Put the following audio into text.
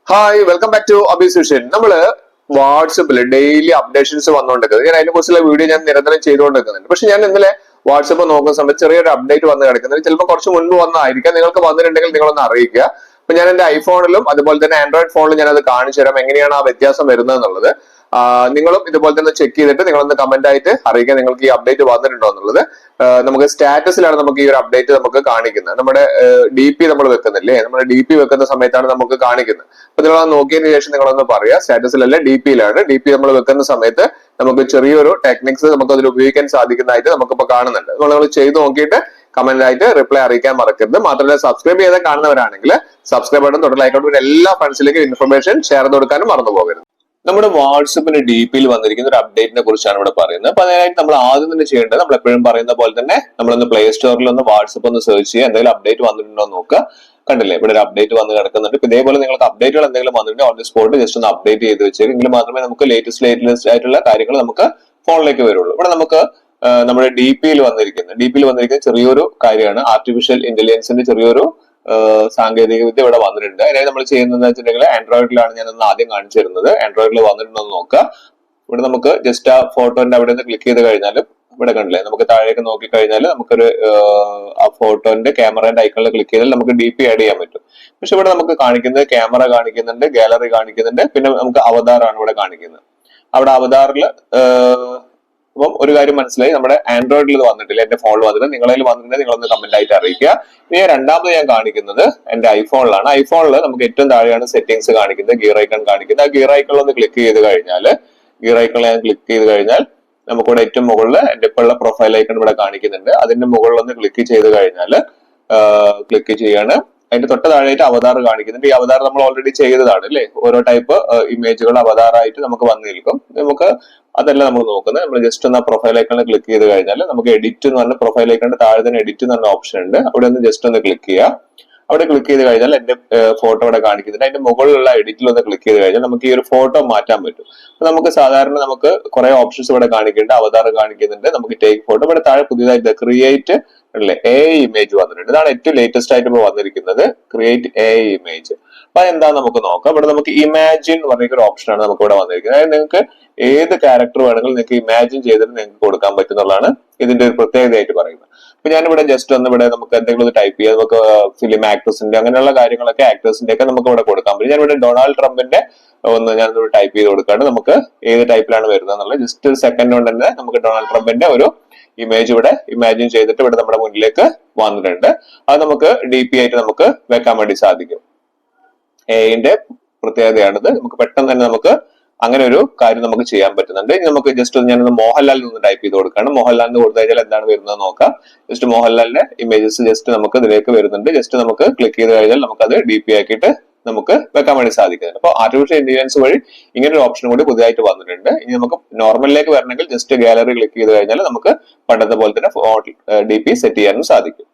Hi welcome back to അബിസുഷൻ. നമ്മള് വാട്സപ്പിൽ ഡെയിലി അപ്ഡേഷൻസ് വന്നുകൊണ്ടിരിക്കുന്നത്. ഞാൻ അതിനെ കുറിച്ചുള്ള വീഡിയോ ഞാൻ നിരന്തരം ചെയ്തുകൊണ്ടിരിക്കുന്നുണ്ട്. പക്ഷെ ഞാൻ ഇന്നലെ വാട്സപ്പ് നോക്കുന്ന സമയത്ത് ചെറിയൊരു അപ്ഡേറ്റ് വന്ന് കിടക്കുന്നത് ചിലപ്പോൾ കുറച്ച് മുൻപ് വന്നതായിരിക്കാം. നിങ്ങൾക്ക് വന്നിട്ടുണ്ടെങ്കിൽ നിങ്ങളൊന്ന് അറിയിക്കുക. അപ്പൊ ഞാൻ എന്റെ ഐഫോണിലും അതുപോലെ തന്നെ ആൻഡ്രോയിഡ് ഫോണിലും ഞാൻ അത് കാണിച്ചു തരാം എങ്ങനെയാണ് ആ വ്യത്യാസം വരുന്നത് എന്നുള്ളത്. നിങ്ങളും ഇതുപോലെ തന്നെ ചെക്ക് ചെയ്തിട്ട് നിങ്ങളൊന്ന് കമന്റ് ആയിട്ട് അറിയിക്കുക നിങ്ങൾക്ക് ഈ അപ്ഡേറ്റ് വന്നിട്ടുണ്ടോ എന്നുള്ളത്. നമുക്ക് സ്റ്റാറ്റസിലാണ് നമുക്ക് ഈ ഒരു അപ്ഡേറ്റ് നമുക്ക് കാണിക്കുന്നത്. നമ്മുടെ DP നമ്മൾ വെക്കുന്നില്ലേ, നമ്മുടെ DP വെക്കുന്ന സമയത്താണ് നമുക്ക് കാണിക്കുന്നത്. അപ്പൊ നിങ്ങൾ അത് നോക്കിയതിന് ശേഷം നിങ്ങളൊന്ന് പറയാം സ്റ്റാറ്റസിലല്ല DP യിലാണ്. DP നമ്മൾ വെക്കുന്ന സമയത്ത് നമുക്ക് ചെറിയൊരു ടെക്നിക്സ് നമുക്ക് അതിൽ ഉപയോഗിക്കാൻ സാധിക്കുന്നതായിട്ട് നമുക്കിപ്പോ കാണുന്നുണ്ട്. നിങ്ങൾ ചെയ്ത് നോക്കിയിട്ട് കമന്റ് ആയിട്ട് റിപ്ലൈ അറിയിക്കാൻ മറക്കരുത്. മാത്രമല്ല സബ്സ്ക്രൈബ് ചെയ്ത് കാണുന്നവരാണെങ്കിൽ സബ്സ്ക്രൈബ് ബട്ടൺ തൊട്ടിലായിക്കോട്ടെ എല്ലാ ഫ്രണ്ട്സിലേക്കും ഇൻഫർമേഷൻ ഷെയർ ചെയ്ത് കൊടുക്കാനും മറന്നു പോകരുത്. നമ്മുടെ വാട്സപ്പിന്റെ DP യിൽ വന്നിരിക്കുന്ന ഒരു അപ്ഡേറ്റിനെ കുറിച്ചാണ് ഇവിടെ പറയുന്നത്. അപ്പൊ അതിനായിട്ട് നമ്മൾ ആദ്യം തന്നെ ചെയ്യേണ്ടത് നമ്മൾ എപ്പോഴും പറയുന്ന പോലെ തന്നെ നമ്മളൊന്ന് പ്ലേ സ്റ്റോറിൽ ഒന്ന് വാട്സപ്പ് ഒന്ന് സെർച്ച് ചെയ്യുക, എന്തെങ്കിലും അപ്ഡേറ്റ് വന്നിട്ടുണ്ടോ എന്ന് നോക്കുക. കണ്ടില്ലേ, ഇവിടെ ഒരു അപ്ഡേറ്റ് വന്ന് കിടക്കുന്നുണ്ട്. ഇതേപോലെ നിങ്ങൾക്ക് അപ്ഡേറ്റുകൾ എന്തെങ്കിലും വന്നിട്ടുണ്ടെങ്കിൽ ഓൺ ദി സ്പോട്ട് ജസ്റ്റ് ഒന്ന് അപ്ഡേറ്റ് ചെയ്ത് വെച്ചെങ്കിൽ മാത്രമേ നമുക്ക് ലേറ്റസ്റ്റ് ആയിട്ടുള്ള കാര്യങ്ങൾ നമുക്ക് ഫോണിലേക്ക് വരുള്ളൂ. ഇവിടെ നമുക്ക് നമ്മുടെ DP യിൽ വന്നിരിക്കുന്ന ചെറിയൊരു കാര്യമാണ്. ആർട്ടിഫിഷ്യൽ ഇന്റലിജൻസിന്റെ ചെറിയൊരു സാങ്കേതിക വിദ്യ ഇവിടെ വന്നിട്ടുണ്ട്. അതിനായി നമ്മൾ ചെയ്യുന്നത് വെച്ചിട്ടുണ്ടെങ്കിൽ ആൻഡ്രോയിഡിലാണ് ഞാനൊന്ന് ആദ്യം കാണിച്ചു തരുന്നത്. ആൻഡ്രോയിഡിൽ വന്നിട്ടുണ്ടോ എന്ന് നോക്കുക. ഇവിടെ നമുക്ക് ജസ്റ്റ് ആ ഫോട്ടോന്റെ അവിടെ നിന്ന് ക്ലിക്ക് ചെയ്ത് കഴിഞ്ഞാൽ ഇവിടെ കണ്ടില്ലേ, നമുക്ക് താഴേക്ക് നോക്കി കഴിഞ്ഞാൽ നമുക്കൊരു ആ ഫോട്ടോന്റെ ക്യാമറയുടെ ഐക്കണിൽ ക്ലിക്ക് ചെയ്താൽ നമുക്ക് DP ആഡ് ചെയ്യാൻ പറ്റും. പക്ഷെ ഇവിടെ നമുക്ക് കാണിക്കുന്നത് ക്യാമറ കാണിക്കുന്നുണ്ട്, ഗാലറി കാണിക്കുന്നുണ്ട്, പിന്നെ നമുക്ക് അവതാറാണ് ഇവിടെ കാണിക്കുന്നത്. അവിടെ അവതാറിൽ അപ്പം ഒരു കാര്യം മനസ്സിലായി, നമ്മുടെ ആൻഡ്രോയിഡിൽ ഇത് വന്നിട്ടില്ല, എന്റെ ഫോണിൽ വന്നിട്ട് നിങ്ങളിൽ വന്നിട്ടുണ്ടെങ്കിൽ നിങ്ങളൊന്ന് കമന്റ് ആയിട്ട് അറിയിക്കുക. ഇനി രണ്ടാമത് ഞാൻ കാണിക്കുന്നത് എന്റെ ഐഫോണിലാണ്. ഐഫോണിൽ നമുക്ക് ഏറ്റവും താഴെയാണ് സെറ്റിംഗ്സ് കാണിക്കുന്നത്, ഗിയർ ഐക്കൺ കാണിക്കുന്നത്. ആ ഗിയർ ഐക്കണിൽ ഒന്ന് ക്ലിക്ക് ചെയ്ത് കഴിഞ്ഞാൽ നമുക്കിവിടെ ഏറ്റവും മുകളിൽ എന്റെ ഇപ്പോഴുള്ള പ്രൊഫൈൽ ഐക്കൺ ഇവിടെ കാണിക്കുന്നുണ്ട്. അതിന്റെ മുകളിൽ ഒന്ന് ക്ലിക്ക് ചെയ്ത് കഴിഞ്ഞാൽ ക്ലിക്ക് ചെയ്യാണ്. അതിന്റെ തൊട്ട് താഴെയായിട്ട് അവതാർ കാണിക്കുന്നുണ്ട്. ഈ അവതാർ നമ്മൾ ഓൾറെഡി ചെയ്തതാണ് അല്ലെ, ഓരോ ടൈപ്പ് ഇമേജുകൾ അവതാറായിട്ട് നമുക്ക് വന്നു നിൽക്കും. നമുക്ക് അതല്ല നമ്മൾ നോക്കുന്നത്. നമ്മൾ ജസ്റ്റ് ഒന്ന് പ്രൊഫൈൽ ഐക്കണിൽ ക്ലിക്ക് ചെയ്ത് കഴിഞ്ഞാൽ നമുക്ക് എഡിറ്റ് എന്ന് പറഞ്ഞ പ്രൊഫൈൽ ഐക്കണിന്റെ താഴെ തന്നെ എഡിറ്റ് എന്ന് പറഞ്ഞ ഓപ്ഷൻ ഉണ്ട്. അവിടെ ഒന്ന് ജസ്റ്റ് ഒന്ന് ക്ലിക്ക് ചെയ്യുക. അവിടെ ക്ലിക്ക് ചെയ്ത് കഴിഞ്ഞാൽ എന്റെ ഫോട്ടോ ഇവിടെ കാണിക്കുന്നുണ്ട്. അതിന്റെ മുകളിലുള്ള എഡിറ്റിൽ ഒന്ന് ക്ലിക്ക് ചെയ്ത് കഴിഞ്ഞാൽ നമുക്ക് ഈ ഒരു ഫോട്ടോ മാറ്റാൻ പറ്റും. നമുക്ക് സാധാരണ നമുക്ക് കുറെ ഓപ്ഷൻസ് ഇവിടെ കാണിക്കുന്നുണ്ട്. അവതാർ കാണിക്കുന്നുണ്ട്, നമുക്ക് ടേക്ക് ഫോട്ടോ. ഇവിടെ താഴെ പുതിയതായിട്ട് ക്രിയേറ്റ് അല്ലെ AI ഇമേജ് വന്നിട്ടുണ്ട്. ഇതാണ് ഏറ്റവും ലേറ്റസ്റ്റ് ആയിട്ട് ഇപ്പോൾ വന്നിരിക്കുന്നത്, ക്രിയേറ്റ് AI ഇമേജ്. അപ്പൊ അതെന്താന്ന് നമുക്ക് നോക്കാം. ഇവിടെ നമുക്ക് ഇമാജിൻ എന്ന് പറഞ്ഞൊരു ഓപ്ഷനാണ് നമുക്ക് ഇവിടെ വന്നിരിക്കുന്നത്. അതായത് നിങ്ങൾക്ക് ഏത് ക്യാരക്ടർ വേണമെങ്കിലും നിങ്ങൾക്ക് ഇമാജിൻ ചെയ്തിട്ട് നിങ്ങൾക്ക് കൊടുക്കാൻ പറ്റുന്നതാണ് ഇതിന്റെ ഒരു പ്രത്യേകതയായിട്ട് പറയുന്നത്. അപ്പൊ ഞാനിവിടെ ജസ്റ്റ് ഒന്ന് ഇവിടെ നമുക്ക് എന്തെങ്കിലും ടൈപ്പ് ചെയ്യാം. നമുക്ക് ഫിലിം ആക്ടേഴ്സിന്റെ അങ്ങനെയുള്ള കാര്യങ്ങളൊക്കെ ആക്ടേഴ്സിന്റെ ഒക്കെ നമുക്ക് ഇവിടെ കൊടുക്കാൻ പറ്റും. ഞാനിവിടെ ഡൊണാൾഡ് ട്രംപിന്റെ ഒന്ന് ഞാനിവിടെ ടൈപ്പ് ചെയ്ത് കൊടുക്കാണ്ട് നമുക്ക് ഏത് ടൈപ്പിലാണ് വരുന്നത് എന്നുള്ളത് ജസ്റ്റ് ഒരു സെക്കൻഡ് കൊണ്ട് തന്നെ നമുക്ക് ഡൊണാൾഡ് ട്രംപിന്റെ ഒരു ഇമേജ് ഇവിടെ ഇമാജിൻ ചെയ്തിട്ട് ഇവിടെ നമ്മുടെ മുന്നിലേക്ക് വന്നിട്ടുണ്ട്. അത് നമുക്ക് DP ആയിട്ട് നമുക്ക് വെക്കാൻ വേണ്ടി സാധിക്കും. AI പ്രത്യേകതയാണിത്. നമുക്ക് പെട്ടെന്ന് തന്നെ നമുക്ക് അങ്ങനെ ഒരു കാര്യം നമുക്ക് ചെയ്യാൻ പറ്റുന്നുണ്ട്. ഇനി നമുക്ക് ജസ്റ്റ് ഞാനൊന്ന് മോഹൻലാലിൽ നിന്ന് ടൈപ്പ് ചെയ്ത് കൊടുക്കുകയാണ്. മോഹൻലാലിന് കൊടുത്തു കഴിഞ്ഞാൽ എന്താണ് വരുന്നത് നോക്കാം. ജസ്റ്റ് മോഹൻലാലിന്റെ ഇമേജസ് ജസ്റ്റ് നമുക്ക് ഇതിലേക്ക് വരുന്നുണ്ട്. ജസ്റ്റ് നമുക്ക് ക്ലിക്ക് ചെയ്ത് കഴിഞ്ഞാൽ നമുക്കത് DP ആക്കിയിട്ട് നമുക്ക് വെക്കാൻ വേണ്ടി സാധിക്കുന്നുണ്ട്. അപ്പോൾ ആർട്ടിഫിഷ്യൽ ഇന്റലിജൻസ് വഴി ഇങ്ങനെ ഒരു ഓപ്ഷൻ കൂടി പുതിയതായിട്ട് വന്നിട്ടുണ്ട്. ഇനി നമുക്ക് നോർമലിലേക്ക് വരണമെങ്കിൽ ജസ്റ്റ് ഗാലറി ക്ലിക്ക് ചെയ്ത് കഴിഞ്ഞാൽ നമുക്ക് പണ്ടത്തെ പോലെ തന്നെ DP സെറ്റ് ചെയ്യാനും സാധിക്കും.